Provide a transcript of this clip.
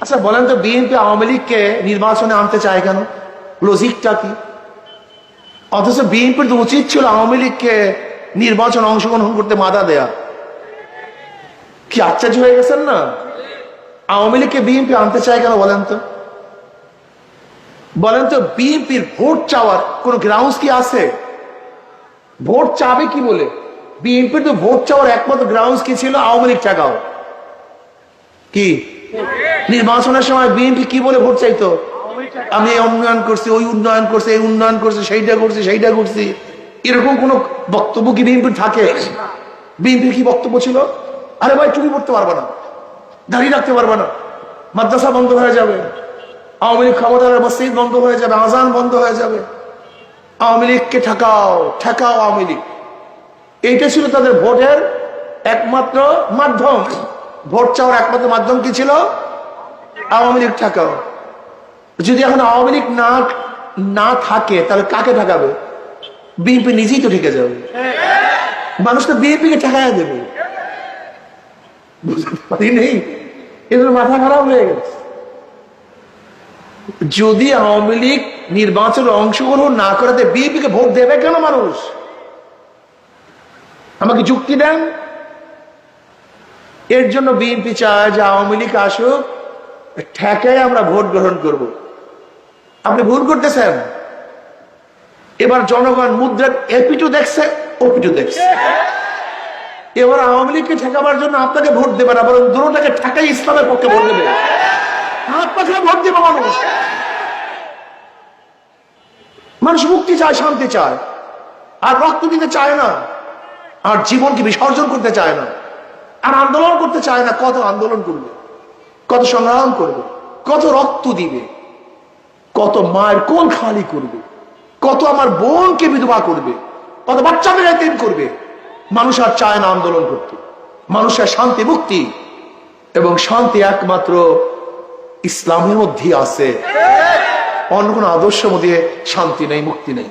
আচ্ছা বলেন তো, বিএনপি আওয়ামী লীগকে নির্বাচনে আনতে চায় কেন? লজিকটা কি? অথচ বিএনপির তো উচিত ছিল আওয়ামী লীগকে নির্বাচন অংশগ্রহণ করতে বাধা দেয়া। কি আশ্চর্য হয়ে গেছেন না? আওয়ামী লীগকে বিএনপি আনতে চায় কেন বলেন তো? বলেন তো, বিএনপির ভোট চাওয়ার কোন গ্রাউন্ডস কি আছে? ভোট চাবে কি বলে? বিএনপির তো ভোট চাওয়ার একমাত্র গ্রাউন্ডস কি ছিল? আওয়ামী লীগ ঠেকাও। কি নির্বাচনের সময় বিএনপি কি বলে ভোট চাইতো? আমি এই উন্নয়ন করছি, ওই উন্নয়ন করছি, এই উন্নয়ন করছি, সেইটা করছি। এরকম কোন বক্তব্য কি বিএনপির থাকে? বিএনপির কি বক্তব্য ছিল? আরে ভাই, টুপি পড়তে পারবে না, দাঁড়িয়ে রাখতে পারবে না, মাদ্রাসা বন্ধ হয়ে যাবে, আওয়ামী লীগ ক্ষমতার মসজিদ বন্ধ হয়ে যাবে, আজান বন্ধ হয়ে যাবে, আওয়ামী লীগকে ঠেকাও, ঠেকাও আওয়ামী লীগ। এইটা ছিল তাদের ভোটের একমাত্র মাধ্যম। ভোট চাওয়ার একমাত্র মাধ্যম কি ছিল? আওয়ামী লীগ ঠেকাও। যদি এখন আওয়ামী লীগ না থাকে, তাহলে কাকে ঠেকাবে? বিএনপি নিজেই তো ঠেকে যাবে। মানুষ তো বিএনপি কে ঠেকাইয়া দেবে। বুঝতে পারি নেই, এগুলো মাথা খারাপ হয়ে গেছে। যদি আওয়ামী লীগ নির্বাচনে অংশগ্রহণ না করাতে বিএনপি কে ভোট দেবে কেন মানুষ? আমাকে যুক্তি দেন। এর জন্য বিএনপি চায় যে আওয়ামী লীগ আসুক, ঠেকায় আমরা ভোট গ্রহণ করব। আপনি ভুল করতেছেন। এবার জনগণ মুদ্রা এপিটু দেখছে, ওপিটু দেখছে। এবার আওয়ামী লীগকে ঠেকাবার জন্য আপনাকে ভোট দেবে না, বরং দুটোটাকে ঠেকাই ইসলামের পক্ষে ভোট দেবে। হাত পাখা ভোট দেবে মানুষ। মানুষ মুক্তি চায়, শান্তি চায়, আর রক্ত দিতে চায় না, আর জীবনকে বিসর্জন করতে চায় না, আর আন্দোলন করতে চায় না। কত আন্দোলন করবে, কত সংগ্রাম করবে, কত রক্ত দিবে, কত মায়ের কোল খালি করবে, কত আমার বোনকে বিধবা করবে, কত বাচ্চাদের এতিম করবে। মানুষ আর চায় না আন্দোলন করতে। মানুষের শান্তি, মুক্তি, এবং শান্তি একমাত্র ইসলামের মধ্যে আছে। অন্য কোন আদর্শের মধ্যে শান্তি নেই, মুক্তি নেই।